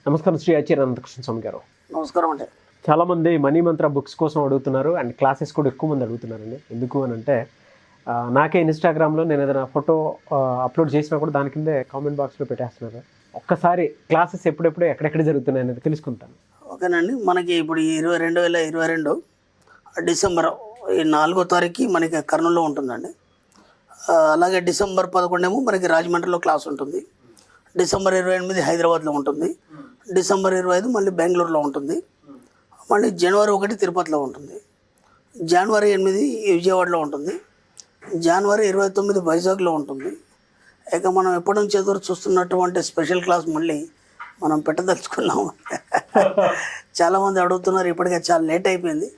నమస్కారం శ్రీ ఆచార్య అనంతకృష్ణ స్వామి గారు. నమస్కారం అండి. చాలామంది మనీ మంత్ర బుక్స్ కోసం అడుగుతున్నారు అండ్ క్లాసెస్ కూడా ఎక్కువ మంది అడుగుతున్నారండి. ఎందుకు అని అంటే నాకే ఇన్స్టాగ్రామ్లో నేను ఏదైనా ఫోటో అప్లోడ్ చేసినా కూడా దాని కిందే కామెంట్ బాక్స్లో పెట్టేస్తున్నారు. ఒక్కసారి క్లాసెస్ ఎప్పుడెప్పుడు ఎక్కడెక్కడ జరుగుతున్నాయి అనేది తెలుసుకుంటాను. ఓకేనండి. మనకి ఇప్పుడు 2022 డిసెంబర్ 4వ తారీఖు మనకి కర్నూలులో ఉంటుందండి. అలాగే డిసెంబర్ 11 మనకి రాజమండ్రిలో క్లాస్ ఉంటుంది. డిసెంబర్ 28 హైదరాబాద్లో ఉంటుంది. డిసెంబర్ 25 మళ్ళీ బెంగళూరులో ఉంటుంది. మళ్ళీ జనవరి 1 తిరుపతిలో ఉంటుంది. జనవరి 8 విజయవాడలో ఉంటుంది. జనవరి 29 వైజాగ్లో ఉంటుంది. ఇక మనం ఎప్పటి నుంచి ఎదురు చూస్తున్నటువంటి స్పెషల్ క్లాస్ మళ్ళీ మనం పెట్టదలుచుకున్నాము. చాలామంది అడుగుతున్నారు. ఇప్పటికే చాలా లేట్ అయిపోయింది.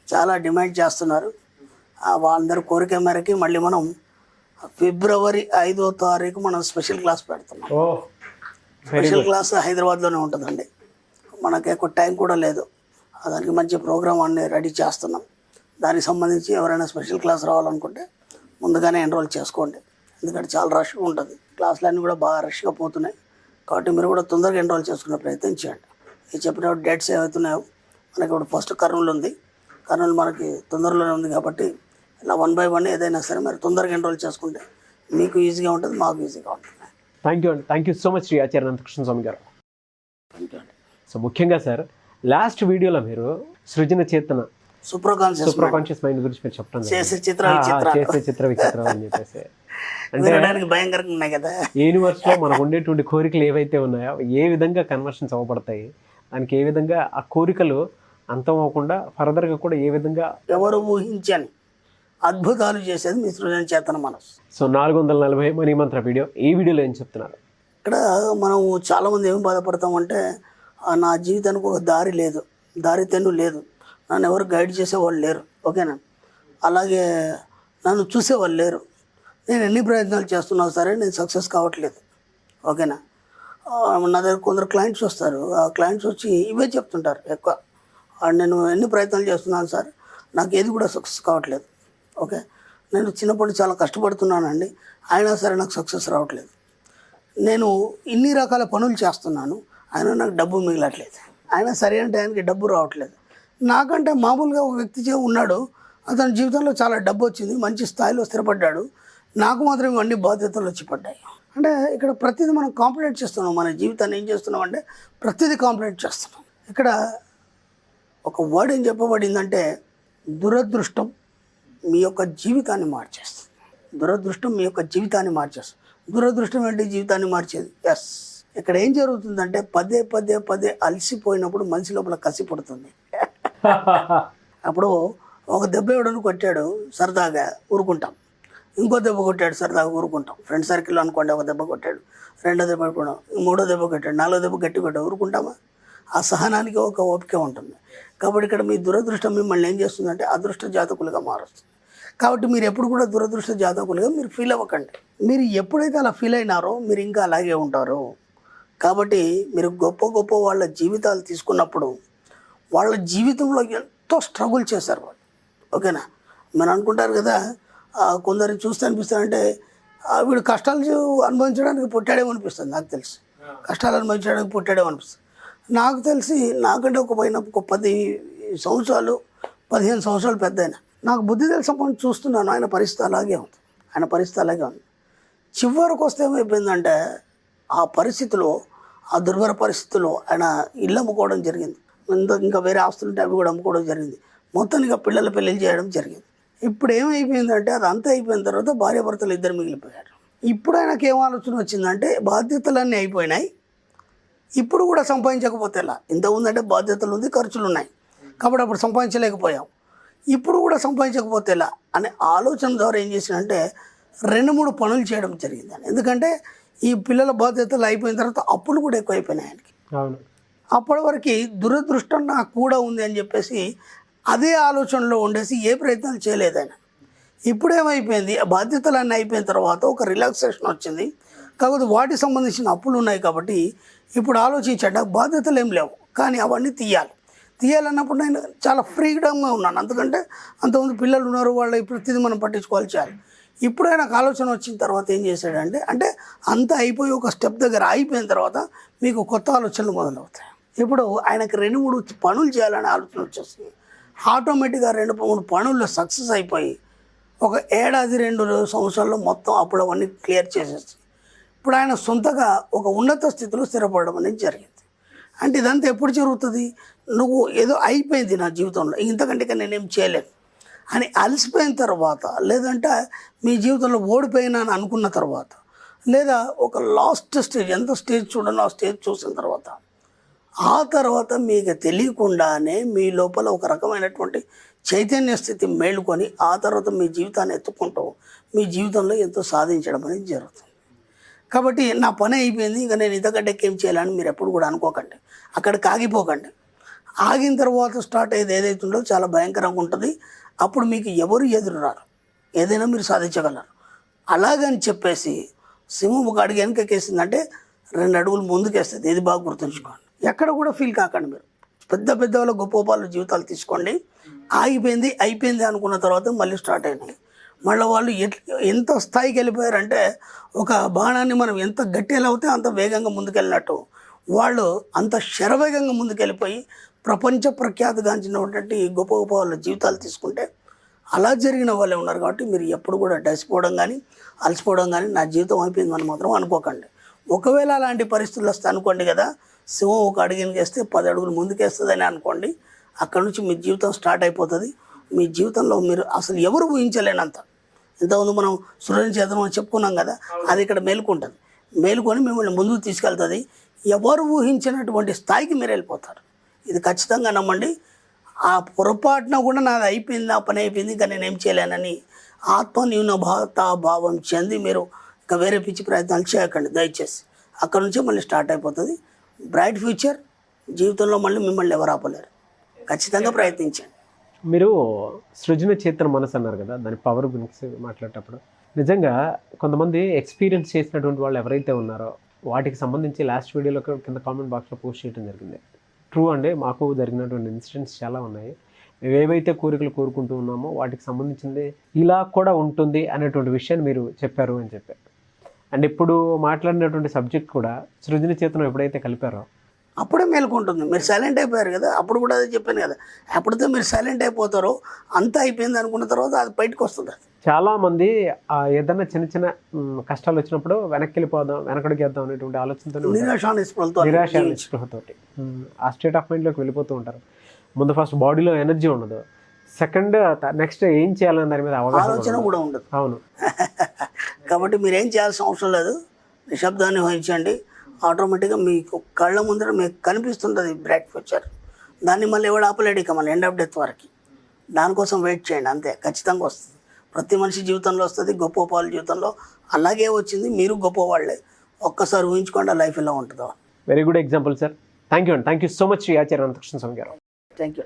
చాలా డిమాండ్ చేస్తున్నారు. వాళ్ళందరూ కోరిక మేరకి మళ్ళీ మనం ఫిబ్రవరి 5వ తారీఖు మనం స్పెషల్ క్లాస్ పెడుతున్నాం. స్పెషల్ క్లాస్ హైదరాబాద్లోనే ఉంటుందండి. మనకి ఎక్కువ టైం కూడా లేదు. దానికి మంచి ప్రోగ్రామ్ అన్నీ రెడీ చేస్తున్నాం. దానికి సంబంధించి ఎవరైనా స్పెషల్ క్లాస్ రావాలనుకుంటే ముందుగానే ఎన్రోల్ చేసుకోండి. ఎందుకంటే చాలా రష్గా ఉంటుంది. క్లాసులన్నీ కూడా బాగా రష్గా పోతున్నాయి. కాబట్టి మీరు కూడా తొందరగా ఎన్రోల్ చేసుకునే ప్రయత్నం చేయండి. నేను చెప్పిన డేట్స్ ఏవైతున్నాయో మనకి ఇప్పుడు ఫస్ట్ కర్నూలు ఉంది. కర్నూలు మనకి తొందరలోనే ఉంది. కాబట్టి ఇలా 1 by 1 ఏదైనా సరే మీరు తొందరగా ఎన్రోల్ చేసుకుంటే మీకు ఈజీగా ఉంటుంది, మాకు ఈజీగా ఉంటుంది. థ్యాంక్ యూ అండి. Thank you so much Shri Acharya Anantakrishna Swami గారు. థ్యాంక్ యూ అండి. సో ముఖ్యంగా సార్ లాస్ట్ వీడియోలో మీరు సృజన చేతన సూపర్కాన్షియస్ మైండ్ గురించి మీరు చెప్పడం చేసే చిత్ర విచిత్రం అని చెప్పేసి అంటే భయంకరంగా ఉన్నాయి కదా. యూనివర్స్లో మనకు ఉండేటువంటి కోరికలు ఏవైతే ఉన్నాయో ఏ విధంగా కన్వర్షన్స్ అవ్వబడతాయి, దానికి ఏ విధంగా ఆ కోరికలు అంతం అవ్వకుండా ఫర్దర్గా కూడా ఏ విధంగా ఎవరు ఊహించని అద్భుతాలు చేసేది మీ సృజన చేతన మనసు. సో 440 మనీ మంత్ర వీడియో, ఈ వీడియోలో ఏం చెప్తున్నారు? ఇక్కడ మనం చాలామంది ఏం బాధపడతామంటే నా జీవితానికి ఒక దారి లేదు, దారి తెన్ను లేదు, నన్ను ఎవరు గైడ్ చేసేవాళ్ళు లేరు. ఓకేనా? అలాగే నన్ను చూసేవాళ్ళు లేరు. నేను ఎన్ని ప్రయత్నాలు చేస్తున్నా సరే నేను సక్సెస్ కావట్లేదు. ఓకేనా? నా దగ్గర కొందరు క్లయింట్స్ వస్తారు. ఆ క్లయింట్స్ వచ్చి ఇవే చెప్తుంటారు ఎక్కువ. నేను ఎన్ని ప్రయత్నాలు చేస్తున్నాను సార్, నాకు ఏది కూడా సక్సెస్ కావట్లేదు. ఓకే, నేను చిన్నప్పటి చాలా కష్టపడుతున్నానండి, అయినా సరే నాకు సక్సెస్ రావట్లేదు. నేను ఇన్ని రకాల పనులు చేస్తున్నాను, అయినా నాకు డబ్బు మిగలట్లేదు. అయినా సరైన టైంకి డబ్బు రావట్లేదు. నాకంటే మామూలుగా ఒక వ్యక్తి ఉన్నాడు, అతని జీవితంలో చాలా డబ్బు వచ్చింది, మంచి స్థాయిలో స్థిరపడ్డాడు. నాకు మాత్రం ఇవన్నీ బాధ్యతలు వచ్చి పడ్డాయి. అంటే ఇక్కడ ప్రతిదీ మనం కాంప్లికేట్ చేస్తున్నాం. మన జీవితాన్ని ఏం చేస్తున్నాం అంటే ప్రతిదీ కాంప్లికేట్ చేస్తున్నాం. ఇక్కడ ఒక వర్డ్ ఏం చెప్పబడిందంటే దురదృష్టం మీ యొక్క జీవితాన్ని మార్చేస్తుంది. దురదృష్టం మీ యొక్క జీవితాన్ని మార్చేస్తుంది. దురదృష్టం ఏంటి? జీవితాన్ని మార్చేది. ఎస్, ఇక్కడ ఏం జరుగుతుందంటే పదే అలసిపోయినప్పుడు మనిషి లోపల కసి పుడుతుంది. అప్పుడు ఒక దెబ్బ ఎవడను కొట్టాడు, సరదాగా ఊరుకుంటాం. ఇంకో దెబ్బ కొట్టాడు, సరదాగా ఊరుకుంటాం. ఫ్రెండ్ సర్కిల్ అనుకోండి, ఒక దెబ్బ కొట్టాడు, రెండో దెబ్బ కొట్టాడు, మూడో దెబ్బ కొట్టాడు, నాలుగో దెబ్బ గట్టి కొట్టాడు, ఊరుకుంటామా? ఆ సహనానికి ఒక ఓపిక ఉంటుంది. కాబట్టి ఇక్కడ మీ దురదృష్టం మిమ్మల్ని ఏం చేస్తుందంటే అదృష్ట జాతకులుగా మారుస్తుంది. కాబట్టి మీరు ఎప్పుడు కూడా దురదృష్ట జాతకులుగా మీరు ఫీల్ అవ్వకండి. మీరు ఎప్పుడైతే అలా ఫీల్ అయినారో మీరు ఇంకా అలాగే ఉంటారు. కాబట్టి మీరు గొప్ప వాళ్ళ జీవితాలు తీసుకున్నప్పుడు వాళ్ళ జీవితంలో ఎంతో స్ట్రగుల్ చేశారు వాళ్ళు. ఓకేనా? మీరు అనుకుంటారు కదా, కొందరిని చూస్తే అనిపిస్తారంటే వీడు కష్టాలు అనుభవించడానికి పుట్టాడేమో అనిపిస్తుంది. నాకు తెలిసి కష్టాలు అనుభవించడానికి పుట్టాడేమో అనిపిస్తుంది. నాకు తెలిసి నాకంటే ఒక 10 సంవత్సరాలు 15 సంవత్సరాలు పెద్ద ఆయన. నాకు బుద్ధి తెలిసినప్పుడు చూస్తున్నాను ఆయన పరిస్థితి అలాగే ఉంది. చివరికి వస్తే ఏమైపోయిందంటే ఆ పరిస్థితిలో, ఆ దుర్భర పరిస్థితిలో ఆయన ఇల్లు అమ్ముకోవడం జరిగింది. ఇంకా వేరే ఆస్తులు ఉంటే అవి కూడా అమ్ముకోవడం జరిగింది. మొత్తానికి పిల్లల పెళ్ళిళ్ళు చేయడం జరిగింది. ఇప్పుడు ఏమైపోయిందంటే అది అంతా అయిపోయిన తర్వాత భార్యాభర్తలు ఇద్దరు మిగిలిపోయారు. ఇప్పుడు ఆయనకి ఏం ఆలోచన వచ్చిందంటే బాధ్యతలన్నీ అయిపోయినాయి, ఇప్పుడు కూడా సంపాదించకపోతే ఎలా? ఇంత ఉందంటే బాధ్యతలు ఉంది, ఖర్చులు ఉన్నాయి, కాబట్టి అప్పుడు సంపాదించలేకపోయాం, ఇప్పుడు కూడా సంపాదించకపోతే ఎలా అనే ఆలోచన ద్వారా ఏం చేసినంటే 2-3 పనులు చేయడం జరిగింది. ఎందుకంటే ఈ పిల్లల బాధ్యతలు అయిపోయిన తర్వాత అప్పులు కూడా ఎక్కువ అయిపోయినాయి ఆయనకి. అప్పటి వరకు దురదృష్టం నాకు కూడా ఉంది అని చెప్పేసి అదే ఆలోచనలో ఉండేసి ఏ ప్రయత్నాలు చేయలేదు ఆయన. ఇప్పుడు ఏమైపోయింది, ఆ బాధ్యతలన్నీ అయిపోయిన తర్వాత ఒక రిలాక్సేషన్ వచ్చింది. కాకపోతే వాటికి సంబంధించిన అప్పులు ఉన్నాయి కాబట్టి ఇప్పుడు ఆలోచించాడు, నాకు బాధ్యతలు ఏం లేవు, కానీ అవన్నీ తీయాలన్నప్పుడు నేను చాలా ఫ్రీడమ్గా ఉన్నాను. ఎందుకంటే అంతమంది పిల్లలు ఉన్నారు, వాళ్ళ ప్రతిదీ మనం పట్టించుకోవాలి చేయాలి. ఇప్పుడు ఆయనకు ఆలోచన వచ్చిన తర్వాత ఏం చేశాడంటే, అంటే అంతా అయిపోయి ఒక స్టెప్ దగ్గర అయిపోయిన తర్వాత మీకు కొత్త ఆలోచనలు మొదలవుతాయి. ఇప్పుడు ఆయనకు 2-3 పనులు చేయాలనే ఆలోచన వచ్చేస్తుంది. ఆటోమేటిక్గా 2-3 పనుల్లో సక్సెస్ అయిపోయి ఒక ఏడాది 2 సంవత్సరాల్లో మొత్తం అప్పుడు అవన్నీ క్లియర్ చేసేసి ఇప్పుడు ఆయన సొంతగా ఒక ఉన్నత స్థితిలో స్థిరపడడం అనేది జరిగింది. అంటే ఇదంతా ఎప్పుడు జరుగుతుంది? నువ్వు ఏదో అయిపోయింది నా జీవితంలో, ఇంతకంటే ఇక నేనేం చేయలేను అని అలసిపోయిన తర్వాత, లేదంటే మీ జీవితంలో ఓడిపోయినా అని అనుకున్న తర్వాత, లేదా ఒక లాస్ట్ స్టేజ్, ఎంత స్టేజ్ చూడనో ఆ స్టేజ్ చూసిన తర్వాత, ఆ తర్వాత మీకు తెలియకుండానే మీ లోపల ఒక రకమైనటువంటి చైతన్య స్థితి మేలుకొని ఆ తర్వాత మీ జీవితాన్ని ఎత్తుకుంటూ మీ జీవితంలో ఎంతో సాధించడం అనేది జరుగుతుంది. కాబట్టి నా పని అయిపోయింది, ఇంకా నేను ఇంతకంటే ఏం చేయాలని మీరు ఎప్పుడు కూడా అనుకోకండి. అక్కడికి ఆగిపోకండి. ఆగిన తర్వాత స్టార్ట్ అయ్యేది ఏదైతుందో చాలా భయంకరంగా ఉంటుంది. అప్పుడు మీకు ఎవరు ఎదురు రారు, ఏదైనా మీరు సాధించగలరు. అలాగని చెప్పేసి సింహం ఒక అడుగు వెనకకేసిందంటే 2 అడుగులు ముందుకేస్తుంది. ఇది బాగా గుర్తుంచుకోండి. ఎక్కడ కూడా ఫీల్ కాకండి. మీరు పెద్ద వాళ్ళ గొప్ప గొప్ప జీవితాలు తీసుకోండి. ఆగిపోయింది అయిపోయింది అనుకున్న తర్వాత మళ్ళీ స్టార్ట్ అయినాయి. మళ్ళీ వాళ్ళు ఎంత స్థాయికి వెళ్ళిపోయారంటే, ఒక బాణాన్ని మనం ఎంత గట్టిగా అవుతే అంత వేగంగా ముందుకెళ్ళినట్టు వాళ్ళు అంత శరవేగంగా ముందుకెళ్ళిపోయి ప్రపంచ ప్రఖ్యాతిగాంచినటువంటి గొప్ప గొప్ప వాళ్ళ జీవితాలు తీసుకుంటే అలా జరిగిన వాళ్ళే ఉన్నారు. కాబట్టి మీరు ఎప్పుడు కూడా డసిపోవడం కానీ అలసిపోవడం కానీ నా జీవితం అయిపోయింది అని మాత్రం అనుకోకండి. ఒకవేళ అలాంటి పరిస్థితులు వస్తే అనుకోండి కదా, సింహం ఒక అడుగుని వేస్తే 10 అడుగులు ముందుకేస్తుందని అనుకోండి. అక్కడ నుంచి మీ జీవితం స్టార్ట్ అయిపోతుంది. మీ జీవితంలో మీరు అసలు ఎవరు ఊహించలేనంత, ఇంతకుముందు మనం సృజన చేతనం అని చెప్పుకున్నాం కదా, అది ఇక్కడ మేలుకుంటుంది. మేలుకొని మిమ్మల్ని ముందుకు తీసుకెళ్తుంది. ఎవరు ఊహించినటువంటి స్థాయికి మీరు వెళ్ళిపోతారు. ఇది ఖచ్చితంగా నమ్మండి. ఆ పొరపాటున కూడా నాది అయిపోయింది, నా పని అయిపోయింది, ఇంకా నేనేం చేయలేనని భావం చెంది మీరు ఇంకా వేరే పిచ్చి ప్రయత్నాలు చేయకండి దయచేసి. అక్కడ నుంచే మళ్ళీ స్టార్ట్ అయిపోతుంది. బ్రైట్ ఫ్యూచర్ జీవితంలో మళ్ళీ మిమ్మల్ని ఎవరు ఆపలేరు. ఖచ్చితంగా ప్రయత్నించండి. మీరు సృజన చేతన మనసు అన్నారు కదా, దాని పవర్ గురించి మాట్లాడేటప్పుడు నిజంగా కొంతమంది ఎక్స్పీరియన్స్ చేసినటువంటి వాళ్ళు ఎవరైతే ఉన్నారో వాటికి సంబంధించి లాస్ట్ వీడియోలో కింద కామెంట్ బాక్స్లో పోస్ట్ చేయడం జరిగింది. ట్రూ అండి, మాకు జరిగినటువంటి ఇన్సిడెంట్స్ చాలా ఉన్నాయి. మేము ఏవైతే కోరికలు కోరుకుంటూ ఉన్నామో వాటికి సంబంధించింది ఇలా కూడా ఉంటుంది అనేటువంటి విషయాన్ని మీరు చెప్పారు అని చెప్పారు. అండ్ ఇప్పుడు మాట్లాడినటువంటి సబ్జెక్ట్ కూడా సృజన చేతనం ఎప్పుడైతే కలిపారో అప్పుడే మేలుకుంటుంది. మీరు సైలెంట్ అయిపోయారు కదా, అప్పుడు కూడా అదే చెప్పాను కదా, ఎప్పుడైతే మీరు సైలెంట్ అయిపోతారో అంతా అయిపోయింది అనుకున్న తర్వాత అది బయటకు వస్తుంది. చాలామంది ఏదైనా చిన్న చిన్న కష్టాలు వచ్చినప్పుడు వెనక్కి వెళ్ళిపోదాం, వెనకడికి వేద్దాం అనేటువంటి ఆలోచనతో, నిరాశ నిస్పృహతోటి ఆ స్టేట్ ఆఫ్ మైండ్లోకి వెళ్ళిపోతూ ఉంటారు. ముందు ఫస్ట్ బాడీలో ఎనర్జీ ఉండదు, సెకండ్ నెక్స్ట్ ఏం చేయాలని దాని మీద ఆలోచన కూడా ఉండదు. అవును. కాబట్టి మీరేం చేయాల్సిన అవసరం లేదు. నిశ్శబ్దాన్ని వహించండి. ఆటోమేటిక్గా మీకు కళ్ళ ముందర మీకు కనిపిస్తుంటుంది బ్రైట్ ఫ్యూచర్. దాన్ని మళ్ళీ ఎవడు ఆపలేడు ఇక మళ్ళీ ఎండ్ ఆఫ్ డెత్ వరకు. దానికోసం వెయిట్ చేయండి అంతే. ఖచ్చితంగా వస్తుంది. ప్రతి మనిషి జీవితంలో వస్తుంది, గొప్ప వాళ్ళ జీవితంలో అలాగే వచ్చింది. మీరు గొప్పవాళ్ళే. ఒక్కసారి ఊహించుకోండి లైఫ్ ఎలా ఉంటుందో. Very good example sir. Thank you అండి. థ్యాంక్ యూ సో మచ్ ఆచార్య అనంతకృష్ణ స్వామి గారు. Thank you.